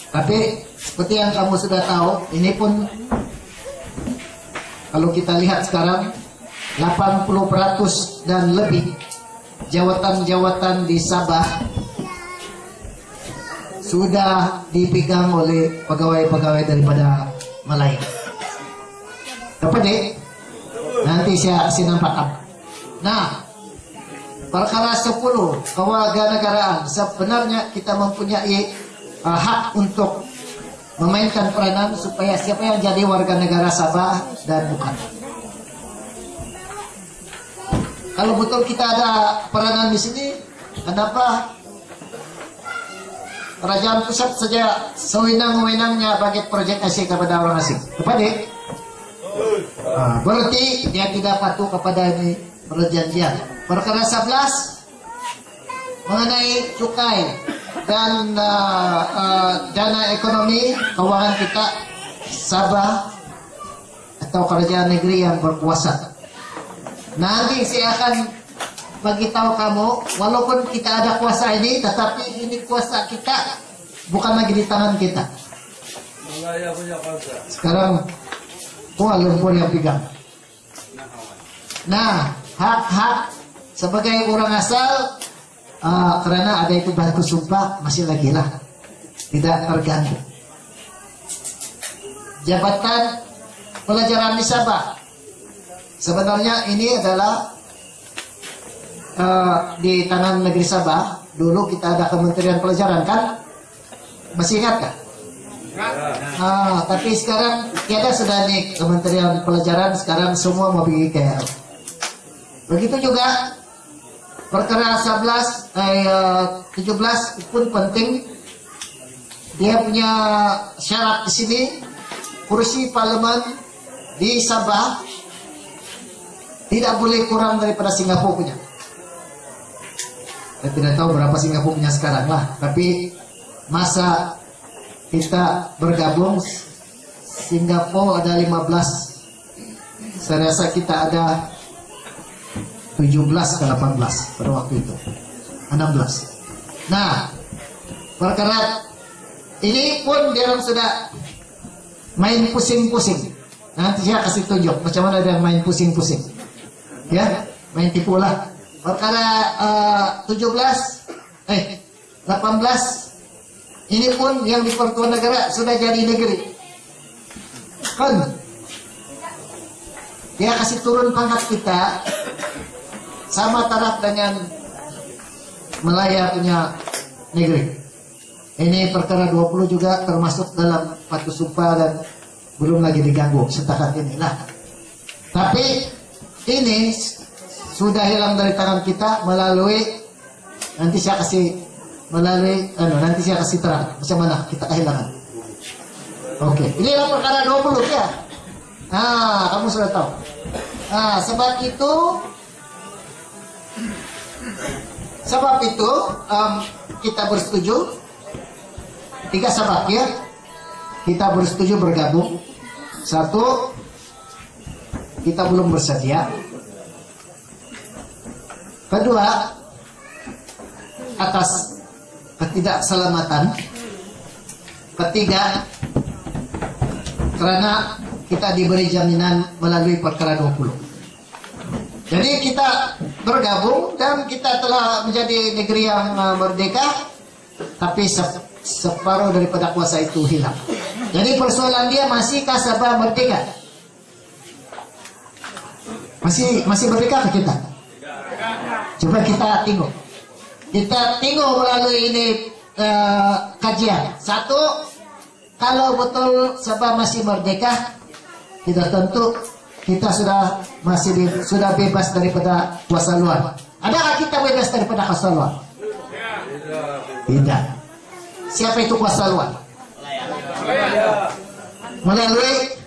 Tapi seperti yang kamu sudah tahu, ini pun kalau kita lihat sekarang 80% dan lebih jawatan-jawatan di Sabah sudah dipegang oleh pegawai-pegawai daripada Malaya. Dapat deh? Nanti saya kasih nampak. Nah, perkara 10 kewarganegaraan, sebenarnya kita mempunyai hak untuk memainkan peranan supaya siapa yang jadi warga negara Sabah dan bukan. Kalau betul kita ada peranan di sini, kenapa kerajaan pusat saja sewenang-wenangnya bagi proyek asing kepada orang asing? Tepat deh? Berarti dia tidak patuh kepada ini perjanjian. Perkara 11 mengenai cukai dan dana ekonomi keuangan kita Sabah atau kerajaan negeri yang berkuasa. Nanti saya akan bagi tahu kamu, walaupun kita ada kuasa ini, tetapi ini kuasa kita bukan lagi di tangan kita. Sekarang Kuala Lumpur yang pegang. Nah, hak-hak sebagai orang asal, karena ada itu batu sumpah, masih lagi lah, tidak terganggu. Jabatan pelajaran di Sabah, sebenarnya ini adalah di tangan negeri Sabah. Dulu kita ada Kementerian Pelajaran kan? Masih ingat kan? Tapi sekarang tiada sudah nih Kementerian Pelajaran, sekarang semua mau pergi ke KL. Begitu juga perkara 17 pun penting. Dia punya syarat di sini, kursi parlemen di Sabah tidak boleh kurang daripada Singapura punya. Saya tidak tahu berapa Singapura punya sekarang lah, tapi masa kita bergabung Singapura ada 15, saya rasa kita ada 17 ke 18 pada waktu itu, 16. Nah, perkara ini pun dia sudah main pusing-pusing. Nanti saya kasih tunjuk macam mana dia main pusing-pusing. Ya, main tipu lah. Perkara 18 ini pun yang di Pertuan Negara sudah jadi negeri. Kan dia kasih turun pangkat kita sama taraf dengan Malaya punya negeri. Ini perkara 20 juga termasuk dalam patuh sumpah dan belum lagi diganggu setakat ini. Nah, tapi ini sudah hilang dari tangan kita melalui, nanti saya kasih terang macam mana kita kehilangan. Oke, ini adalah perkara 20 ya. Kamu sudah tahu. Sebab itu kita bersetuju 3 sebab ya. Kita bersetuju bergabung. 1, kita belum bersedia. 2, atas ketidakselamatan. 3, karena kita diberi jaminan melalui perkara 20. Jadi kita bergabung dan kita telah menjadi negeri yang merdeka, tapi separuh daripada kuasa itu hilang. Jadi persoalan dia, masihkah Sabah merdeka? Masih merdeka ke kita? Coba kita tengok. Kita tengok melalui ini kajian. 1, kalau betul Sabah masih merdeka, kita tentu kita sudah bebas daripada kuasa luar. Adakah kita bebas daripada kuasa luar? Tidak. Siapa itu kuasa luar? Melalui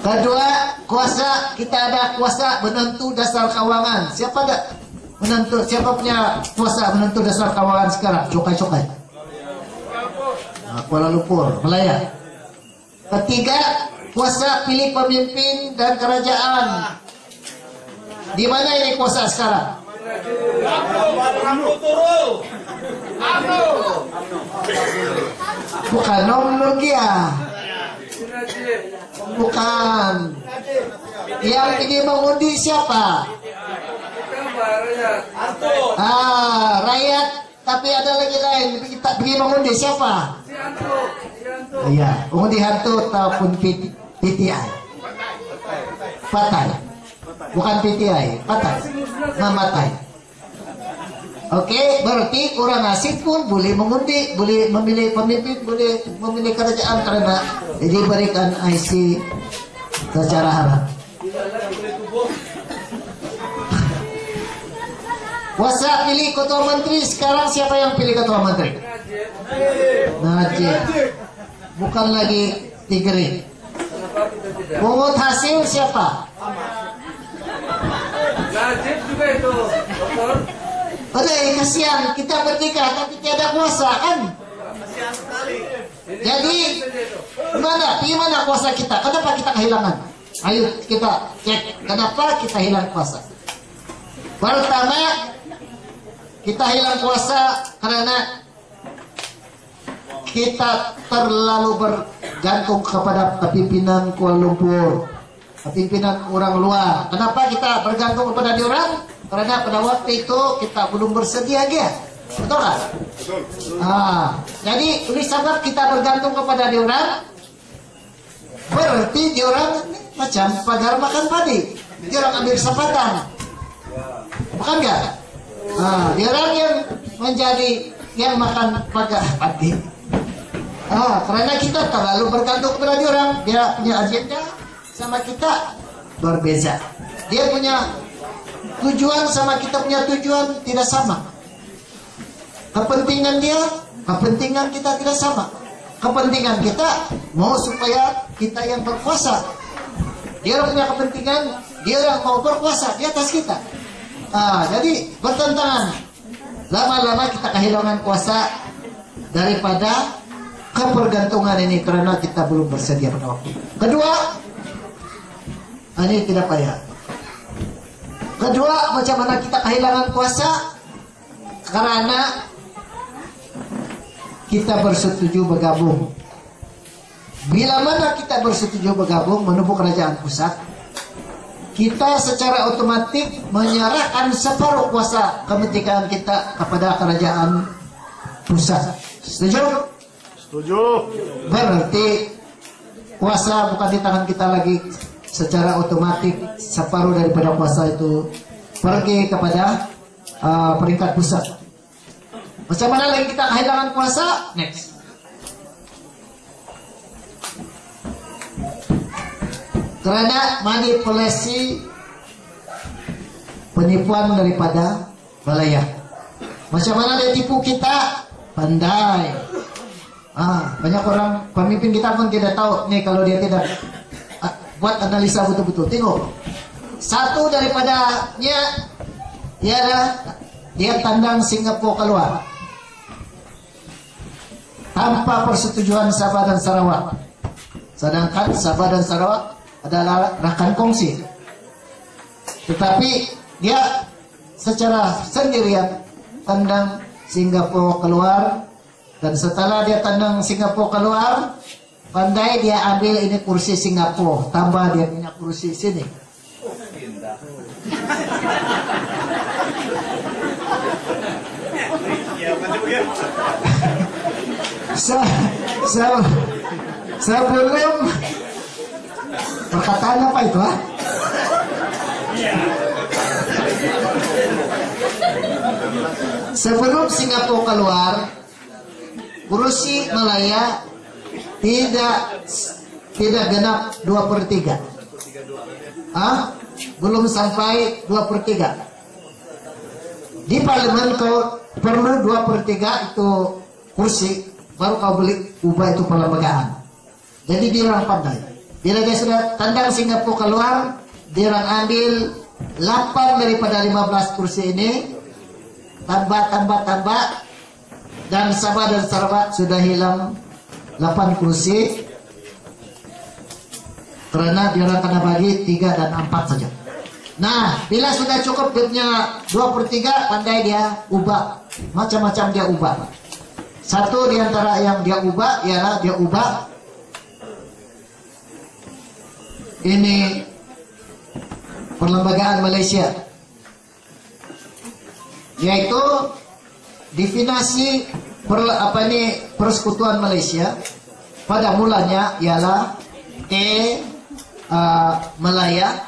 kedua, kuasa kita ada kuasa menentu dasar keuangan. Siapa ada menentu? Siapa punya kuasa menentu dasar keuangan sekarang? Cokai-cokai. Kuala Lumpur, Malaya. 3, kuasa pilih pemimpin dan kerajaan. Di mana ini kuasa sekarang? Bukan nomor dia. Bukan. Yang ini mengundi siapa? Rakyat. Tapi ada lagi lain. Kita pergi mengundi siapa? Iya, mengundi hantu ataupun PTI. Patai. Bukan PTI, patai. Mamatai. Oke, berarti orang asing pun boleh mengundi, boleh memilih pemimpin, boleh memilih kerajaan karena diberikan IC secara halal. Kuasa pilih ketua menteri, sekarang siapa yang pilih ketua menteri? Najib. Bukan lagi Tigri. Pungut hasil siapa? Najib juga itu, dokter. Kasihan kita bertiga tapi tiada kuasa kan? Kasihan sekali. Jadi gimana kuasa kita? Kenapa kita kehilangan? Ayo kita cek kenapa kita hilang kuasa. Pertama, kita hilang kuasa karena kita terlalu bergantung kepada kepimpinan Kuala Lumpur, kepimpinan orang luar. Kenapa kita bergantung kepada diorang? Karena pada waktu itu kita belum bersedia dia, betul kan? Jadi oleh sebab kita bergantung kepada diorang, berarti diorang macam pagar makan padi, diorang ambil kesempatan, bukan enggak? Diorang yang menjadi yang makan pagar padi. Karena kita terlalu bergantung kepada diorang, dia punya agenda sama kita berbeza, dia punya tujuan sama kita punya tujuan tidak sama. Kepentingan dia, kepentingan kita tidak sama. Kepentingan kita mau supaya kita yang berkuasa. Dia punya kepentingan, dia yang mau berkuasa di atas kita. Jadi bertentangan. Lama-lama kita kehilangan kuasa daripada kepergantungan ini karena kita belum bersedia pada waktu. Kedua, ini tidak payah. Kedua, macam mana kita kehilangan kuasa? Karena kita bersetuju bergabung. Bila mana kita bersetuju bergabung menubuh kerajaan pusat, kita secara otomatis menyerahkan separuh kuasa kemerdekaan kita kepada kerajaan pusat. Setuju? Setuju. Berarti kuasa bukan di tangan kita lagi. Secara otomatis separuh daripada kuasa itu pergi kepada peringkat pusat. Macam mana lagi kita kehilangan kuasa? Next. Karena manipulasi penipuan daripada balaya. Macam mana dia tipu kita? Pandai. Banyak orang pemimpin kita pun tidak tahu nih kalau dia tidak buat analisa betul-betul. Tengok, satu daripadanya dia tandang Singapura keluar tanpa persetujuan Sabah dan Sarawak. Sedangkan Sabah dan Sarawak adalah rakan kongsi. Tetapi dia secara sendirian tandang Singapura keluar, dan setelah dia tandang Singapura keluar, pandai dia ambil ini kursi Singapura, tambah dia punya kursi sini. Sebelum perkataan apa itu? Sebelum Singapura keluar, kursi Malaya tidak genap 2/3. Belum sampai 2/3. Di parlemen kau perlu 2/3 itu kursi, baru kau beli ubah itu perlembagaan. Jadi dia orang pandai. Bila dia sudah tandang Singapura keluar, dia orang ambil 8 daripada 15 kursi ini, tambah, dan Sabah dan Sarawak sudah hilang 8 kursi, karena dia orang kena bagi 3 dan 4 saja. Nah, bila sudah cukup dia punya 2/3, pandai dia ubah. Macam-macam dia ubah. Satu di antara yang dia ubah ialah dia ubah ini perlembagaan Malaysia, yaitu definisi Persekutuan Malaysia pada mulanya ialah Malaya,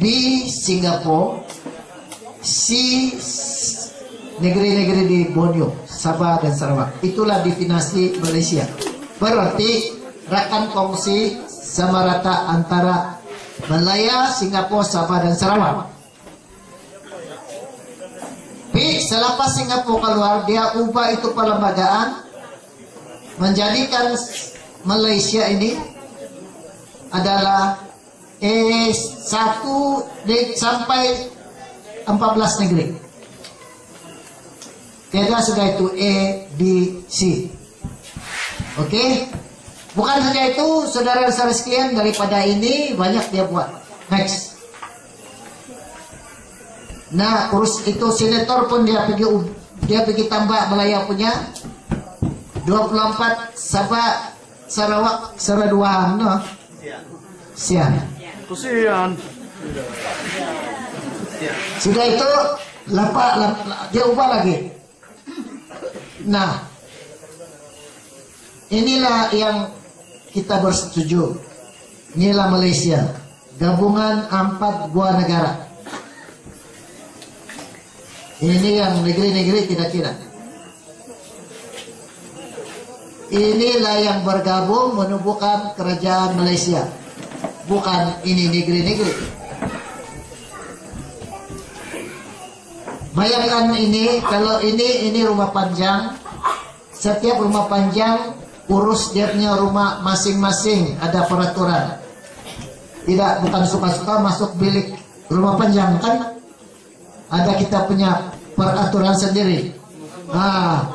B Singapura, C negeri-negeri di Borneo, Sabah dan Sarawak. Itulah definisi Malaysia. Berarti rakan kongsi sama rata antara Malaya, Singapura, Sabah dan Sarawak. Selepas Singapura keluar, dia ubah itu perlembagaan, menjadikan Malaysia ini adalah 1 sampai 14 negeri. Tiada sudah itu A, B, C. Oke? Bukan saja itu, saudara-saudara sekalian, daripada ini banyak dia buat. Next. Nah, urus itu senator pun dia pergi tambah Malaya punya 24 Sabah, Sarawak, Saraduan, no? Sian. Kesian. Sudah itu dia ubah lagi. Nah, inilah yang kita bersetuju. Inilah Malaysia, gabungan 4 buah negara. Ini yang negeri-negeri tidak. Inilah yang bergabung menubuhkan kerajaan Malaysia. Bukan ini negeri-negeri. Bayangkan ini, kalau ini rumah panjang. Setiap rumah panjang urus dia punya rumah masing-masing, ada peraturan. Tidak, bukan suka-suka masuk bilik rumah panjang kan? Ada kita punya peraturan sendiri. Nah,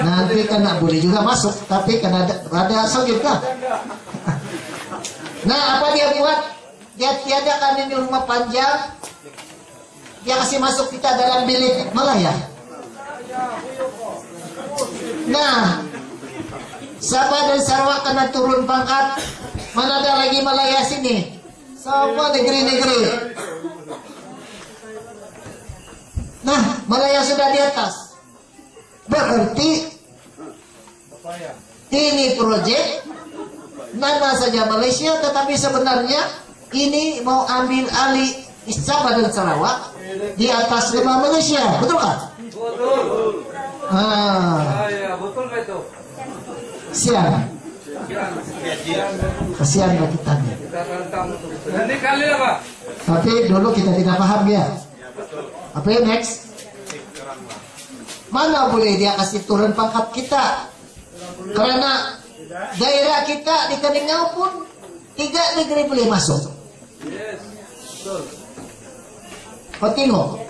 nanti kan nak boleh juga masuk, tapi kan ada sogit kan? Nah, apa dia buat? Dia tiadakan ini rumah panjang. Dia kasih masuk kita dalam bilik Malaya. Nah, Sabah dan Sarawak kena turun pangkat. Mana ada lagi Malaya sini? Sama negeri-negeri. Nah, Malaya sudah di atas. Berarti ini proyek nama saja Malaysia, tetapi sebenarnya ini mau ambil alih Sabah dan Sarawak di atas nama Malaysia, betul kan? Betul. Ya, betul itu. Sian. Kasihan bagi kita. Kita tentang itu. Ini kali apa? Tapi dulu kita tidak paham ya. Apa yang next? Mana boleh dia kasih turun pangkat kita? Karena daerah kita di Keningau pun 3 negeri boleh masuk. Yes, betul. Kau tengok,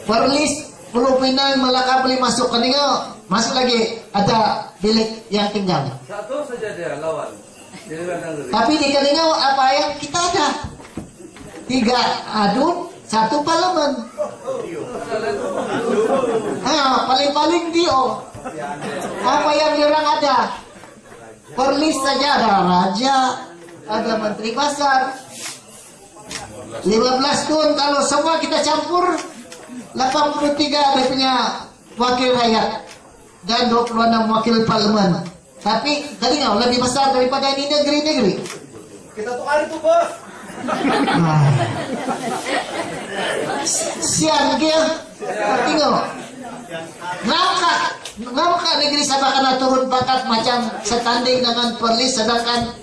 Perlis, Pulau Pinang, Melaka boleh masuk Keningau, masuk lagi ada bilik yang tinggal. Satu saja dia lawan. Tapi di Keningau apa yang kita ada? 3 adun, 1 parlemen. Paling-paling Dio. Apa yang diorang ada? Perlis saja ada raja, ada menteri pasar. 15 tahun kalau semua kita campur 83 dia punya wakil rakyat dan 26 wakil parlemen. Tapi Keningau lebih besar daripada ini negeri-negeri. Kita tukar itu, Bos. Sian dia. Tengok. Ngangkat negeri Sabah kena turun pangkat macam setanding dengan Perlis, sedangkan